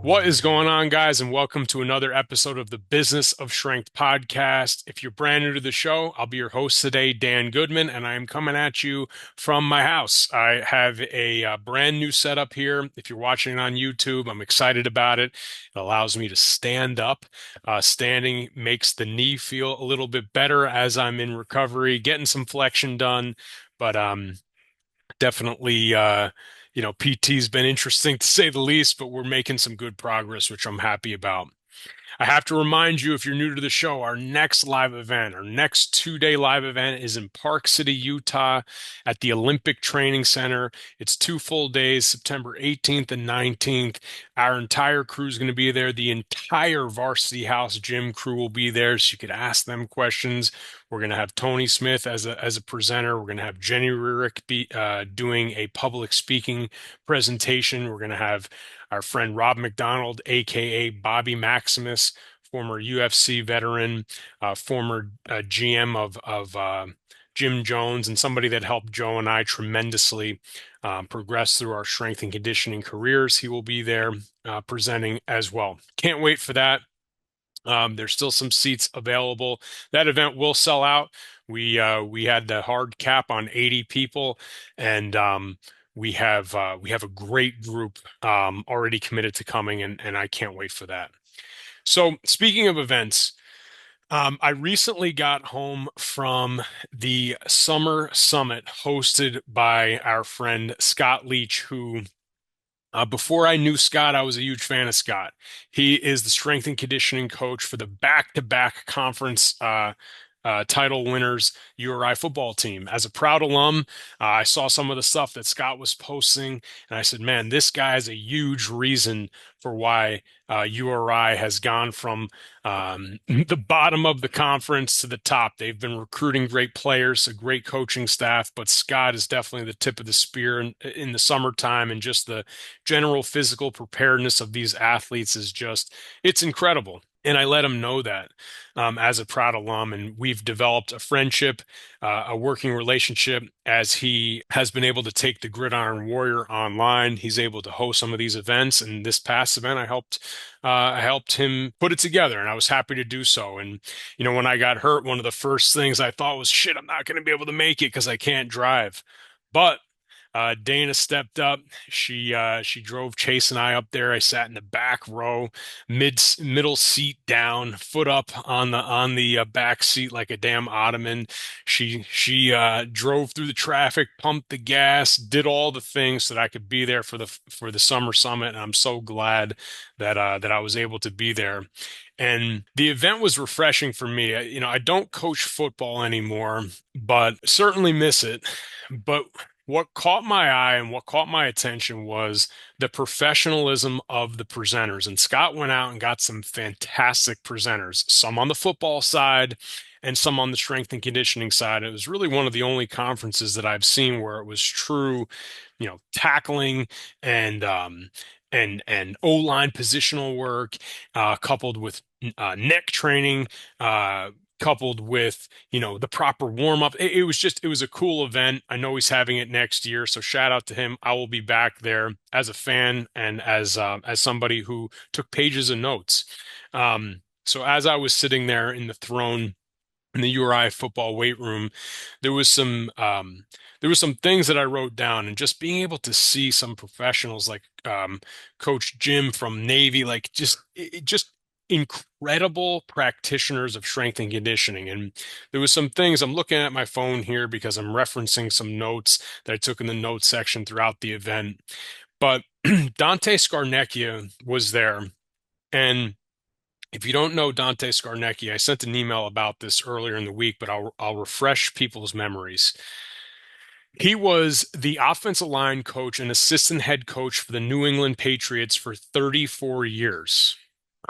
What is going on, guys, and welcome to another episode of the Business of Strength podcast. If you're brand new to the show, I'll be your host today, Dan Goodman, and I am coming at you from my house. I have a brand new setup here. If you're watching on YouTube, I'm excited about it. It allows me to stand up. Standing makes the knee feel a little bit better as I'm in recovery, getting some flexion done, but definitely, PT's been interesting to say the least, but we're making some good progress, which I'm happy about. I have to remind you, if you're new to the show, our next live event, our next 2-day live event is in Park City, Utah at the Olympic Training Center. It's 2 full days, September 18th and 19th. Our entire crew is going to be there. The entire Varsity House gym crew will be there, so you could ask them questions. We're going to have Tony Smith as a presenter. We're going to have Jenny Rurick doing a public speaking presentation. We're going to have our friend Rob McDonald, aka Bobby Maximus, former UFC veteran, former GM of Jim Jones, and somebody that helped Joe and I tremendously progress through our strength and conditioning careers. He will be there presenting as well. Can't wait for that. There's still some seats available. That event will sell out. We had the hard cap on 80 people, and we have a great group already committed to coming, and I can't wait for that. So speaking of events, I recently got home from the summer summit hosted by our friend Scott Leech, who before I knew Scott, I was a huge fan of Scott. He is the strength and conditioning coach for the back-to-back conference title winners URI football team. As a proud alum, I saw some of the stuff that Scott was posting, and I said, man, this guy is a huge reason for why URI has gone from the bottom of the conference to the top. They've been recruiting great players, a great coaching staff, but Scott is definitely the tip of the spear in the summertime, and just the general physical preparedness of these athletes is just, it's incredible. And I let him know that as a proud alum, and we've developed a friendship, a working relationship as he has been able to take the Gridiron Warrior online. He's able to host some of these events, and this past event, I helped him put it together, and I was happy to do so. And when I got hurt, one of the first things I thought was, shit, I'm not going to be able to make it because I can't drive. But Dana stepped up. She drove Chase and I up there. I sat in the back row, middle seat down, foot up on the back seat like a damn ottoman. She drove through the traffic, pumped the gas, did all the things so that I could be there for the summer summit. And I'm so glad that I was able to be there. And the event was refreshing for me. I don't coach football anymore, but certainly miss it. But what caught my eye and what caught my attention was the professionalism of the presenters. And Scott went out and got some fantastic presenters, some on the football side and some on the strength and conditioning side. It was really one of the only conferences that I've seen where it was true, tackling and and O-line positional work, coupled with neck training, coupled with the proper warm up. It was a cool event. I know he's having it next year, so shout out to him. I will be back there as a fan and as somebody who took pages of notes. So as I was sitting there in the throne in the URI football weight room, there was some things that I wrote down, and just being able to see some professionals like Coach Jim from Navy, like just incredible practitioners of strength and conditioning. And there was some things. I'm looking at my phone here because I'm referencing some notes that I took in the notes section throughout the event. But Dante Scarnecchia was there, and if you don't know Dante Scarnecchia, I sent an email about this earlier in the week, but I'll refresh people's memories. He was the offensive line coach and assistant head coach for the New England Patriots for 34 years.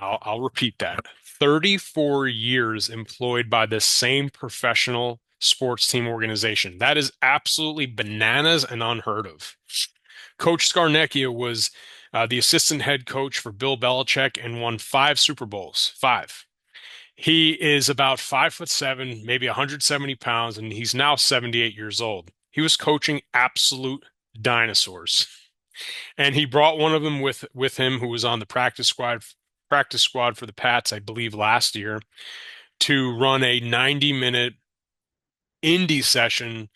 I'll repeat that. 34 years employed by the same professional sports team organization. That is absolutely bananas and unheard of. Coach Scarnecchia was the assistant head coach for Bill Belichick and won 5 Super Bowls. Five. He is about 5'7", maybe 170 pounds, and he's now 78 years old. He was coaching absolute dinosaurs. And he brought one of them with him who was on the practice squad for the Pats, I believe, last year to run a 90-minute indie session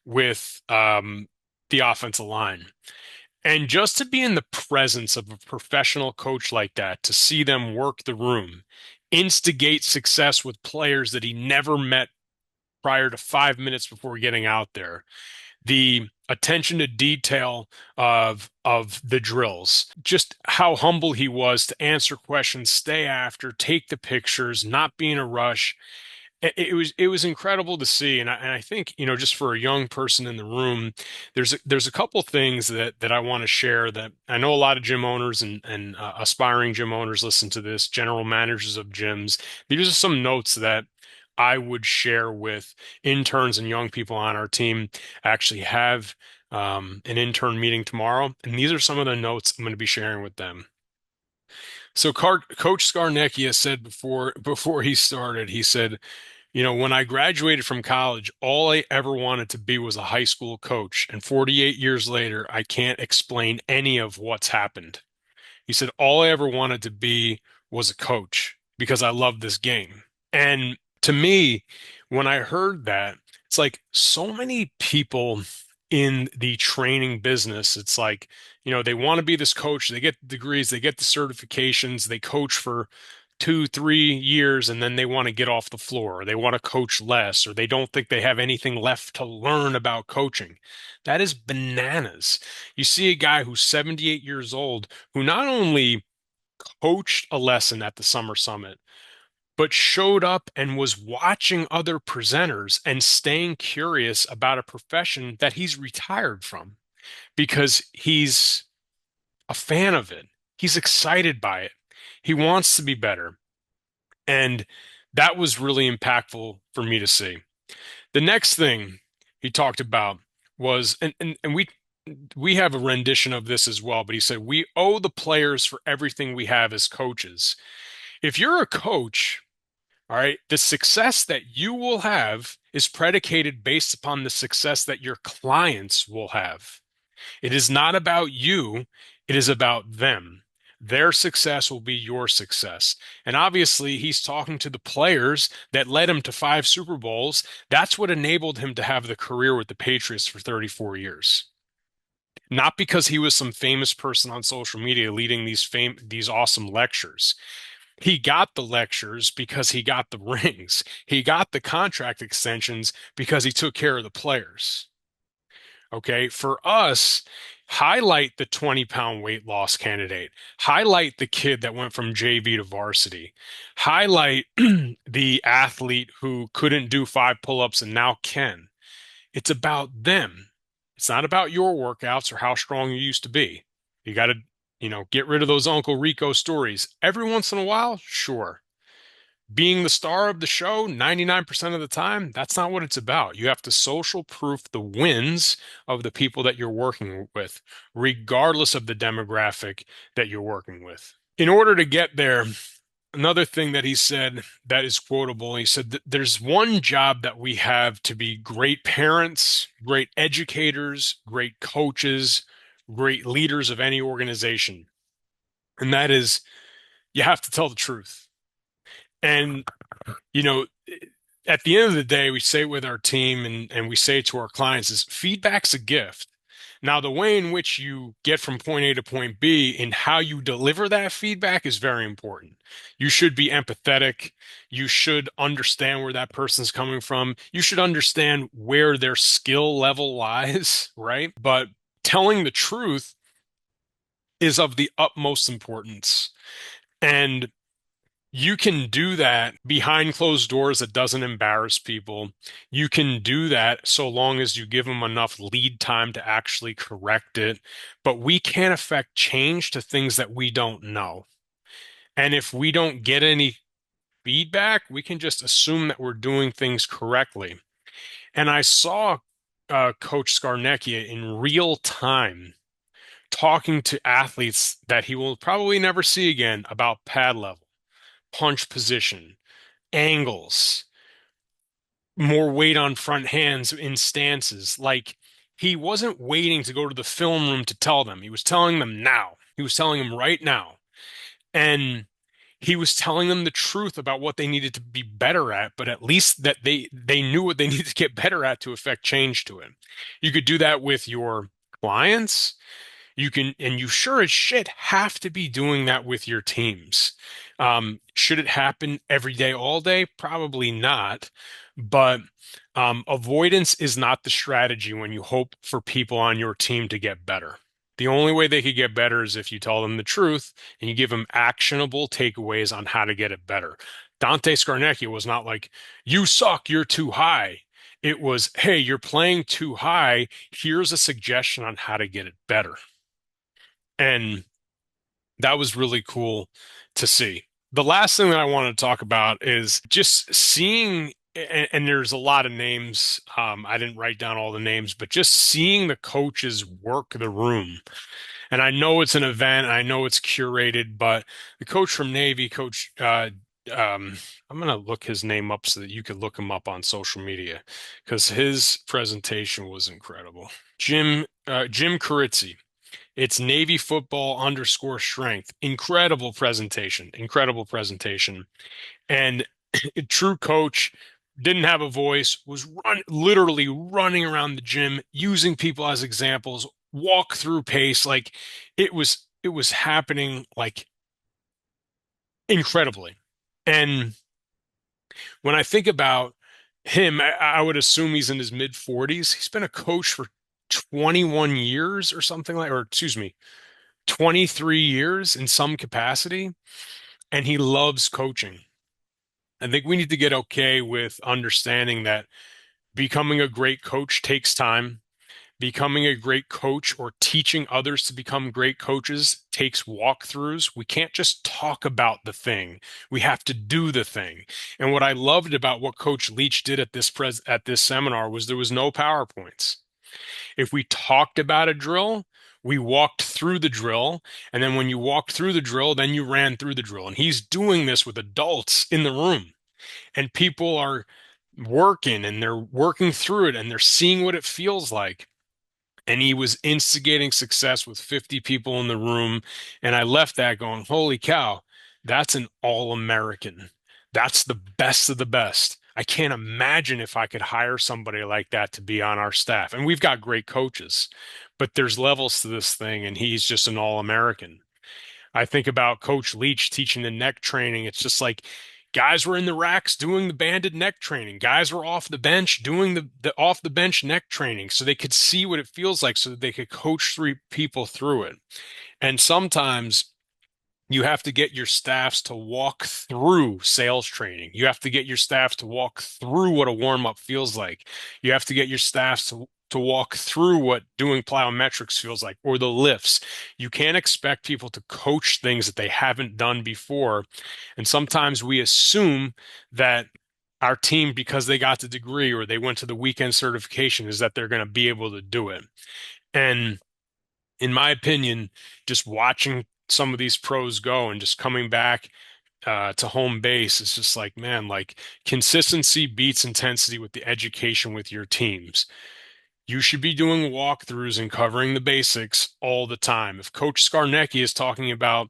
with the offensive line. And just to be in the presence of a professional coach like that, to see them work the room, instigate success with players that he never met prior to 5 minutes before getting out there, the attention to detail of the drills, just how humble he was to answer questions, stay after, take the pictures, not be in a rush. It was incredible to see, and I think just for a young person in the room, there's a couple things that I want to share that I know a lot of gym owners and aspiring gym owners listen to this, general managers of gyms. These are some notes that I would share with interns and young people on our team. I actually have an intern meeting tomorrow, and these are some of the notes I'm going to be sharing with them. So Coach Scarnecchia said before he started, he said, when I graduated from college, all I ever wanted to be was a high school coach. And 48 years later, I can't explain any of what's happened. He said, all I ever wanted to be was a coach because I love this game. And to me, when I heard that, it's like so many people in the training business, it's like, they want to be this coach, they get the degrees, they get the certifications, they coach for 2, 3 years, and then they want to get off the floor, or they want to coach less, or they don't think they have anything left to learn about coaching. That is bananas. You see a guy who's 78 years old who not only coached a lesson at the Summer Summit, but showed up and was watching other presenters and staying curious about a profession that he's retired from because he's a fan of it. He's excited by it. He wants to be better. And that was really impactful for me to see. The next thing he talked about was, and we have a rendition of this as well, but he said, we owe the players for everything we have as coaches. If you're a coach, all right, the success that you will have is predicated based upon the success that your clients will have. It is not about you, it is about them. Their success will be your success. And obviously, he's talking to the players that led him to 5 Super Bowls. That's what enabled him to have the career with the Patriots for 34 years. Not because he was some famous person on social media leading these awesome lectures. He got the lectures because he got the rings. He got the contract extensions because he took care of the players. Okay, for us, highlight the 20-pound weight loss candidate, highlight the kid that went from JV to varsity, highlight the athlete who couldn't do 5 pull-ups and now can. It's about them. It's not about your workouts or how strong you used to be. You got to, get rid of those Uncle Rico stories. Every once in a while, sure. Being the star of the show 99% of the time, that's not what it's about. You have to social proof the wins of the people that you're working with, regardless of the demographic that you're working with. In order to get there, another thing that he said that is quotable, he said that there's one job that we have to be great parents, great educators, great coaches, great leaders of any organization. And that is you have to tell the truth. And you know, at the end of the day, we say it with our team and we say it to our clients is feedback's a gift. Now, the way in which you get from point A to point B and how you deliver that feedback is very important. You should be empathetic. You should understand where that person's coming from. You should understand where their skill level lies, right? But telling the truth is of the utmost importance. And you can do that behind closed doors that doesn't embarrass people. You can do that so long as you give them enough lead time to actually correct it. But we can't affect change to things that we don't know. And if we don't get any feedback, we can just assume that we're doing things correctly. And I saw Coach Scarnecchia in real time talking to athletes that he will probably never see again about pad level, punch position, angles, more weight on front hands in stances. Like he wasn't waiting to go to the film room to tell them. He was telling them now. He was telling them right now. And he was telling them the truth about what they needed to be better at, but at least that they knew what they needed to get better at to affect change to it. You could do that with your clients. You can, and you sure as shit have to be doing that with your teams. Should it happen every day, all day? Probably not. But avoidance is not the strategy when you hope for people on your team to get better. The only way they could get better is if you tell them the truth and you give them actionable takeaways on how to get it better. Dante Scarnecchia was not like, you suck, you're too high. It was, hey, you're playing too high. Here's a suggestion on how to get it better. And that was really cool to see. The last thing that I want to talk about is just seeing, and there's a lot of names. I didn't write down all the names, but just seeing the coaches work the room. And I know it's an event, and I know it's curated, but the coach from Navy, um, I'm going to look his name up so that you could look him up on social media because his presentation was incredible. Jim Carizzi. It's Navy football underscore strength. Incredible presentation. Incredible presentation. And a true coach didn't have a voice, was literally running around the gym, using people as examples, walk through pace. Like it was happening like incredibly. And when I think about him, I would assume he's in his mid 40s. He's been a coach for 21 years or something like, or excuse me, 23 years in some capacity, and he loves coaching. I think we need to get okay with understanding that becoming a great coach takes time. Becoming a great coach or teaching others to become great coaches takes walkthroughs. We can't just talk about the thing. We have to do the thing. And what I loved about what Coach Leach did at this seminar was there was no PowerPoints. If we talked about a drill, we walked through the drill. And then when you walked through the drill, then you ran through the drill. And he's doing this with adults in the room. And people are working and they're working through it and they're seeing what it feels like. And he was instigating success with 50 people in the room. And I left that going, holy cow, that's an all-American. That's the best of the best. I can't imagine if I could hire somebody like that to be on our staff. And we've got great coaches, but there's levels to this thing, and he's just an all-American. I think about Coach Leach teaching the neck training. It's just like guys were in the racks doing the banded neck training. Guys were off the bench doing the off the bench neck training so they could see what it feels like so that they could coach three people through it. And sometimes you have to get your staffs to walk through sales training. You have to get your staff to walk through what a warm up feels like. You have to get your staffs to walk through what doing plyometrics feels like or the lifts. You can't expect people to coach things that they haven't done before. And sometimes we assume that our team, because they got the degree or they went to the weekend certification, is that they're going to be able to do it. And in my opinion, just watching some of these pros go and just coming back to home base, it's just like, man, like consistency beats intensity with the education with your teams. You should be doing walkthroughs and covering the basics all the time. If Coach Scarnecchia is talking about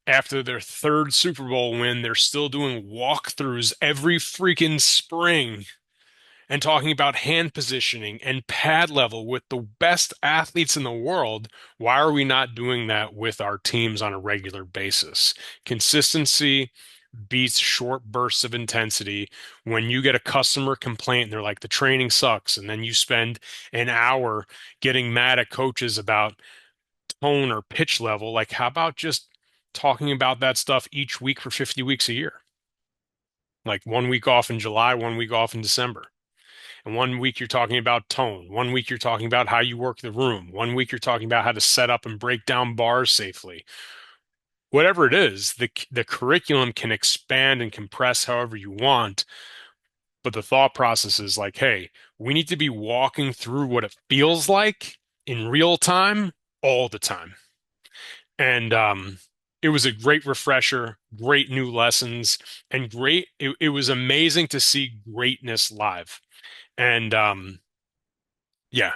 after their third Super Bowl win, they're still doing walkthroughs every freaking spring and talking about hand positioning and pad level with the best athletes in the world, why are we not doing that with our teams on a regular basis? Consistency beats short bursts of intensity. When you get a customer complaint and they're like, the training sucks, and then you spend an hour getting mad at coaches about tone or pitch level, like how about just talking about that stuff each week for 50 weeks a year? Like 1 week off in July, 1 week off in December. And 1 week you're talking about tone. 1 week you're talking about how you work the room. 1 week you're talking about how to set up and break down bars safely. Whatever it is, the curriculum can expand and compress however you want. But the thought process is like, hey, we need to be walking through what it feels like in real time all the time. And it was a great refresher, great new lessons, and it was amazing to see greatness live. And yeah,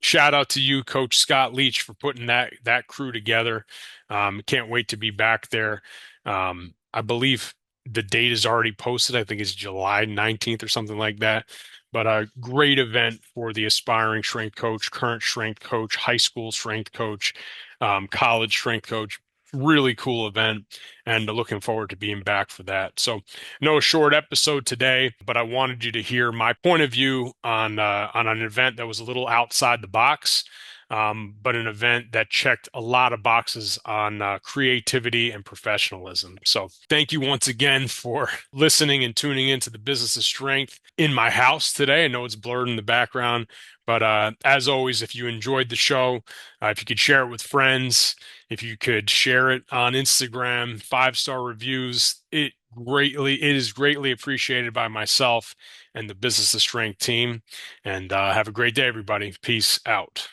shout out to you, Coach Scott Leach, for putting that crew together. Can't wait to be back there. I believe the date is already posted. I think it's July 19th or something like that. But a great event for the aspiring strength coach, current strength coach, high school strength coach, college strength coach. Really cool event, and looking forward to being back for that. So, no short episode today, but I wanted you to hear my point of view on an event that was a little outside the box, but an event that checked a lot of boxes on creativity and professionalism. So, thank you once again for listening and tuning into the Business of Strength in my house today. I know it's blurred in the background, but as always, if you enjoyed the show, if you could share it with friends, if you could share it on Instagram, 5-star reviews, it is greatly appreciated by myself and the Business of Strength team. And have a great day, everybody. Peace out.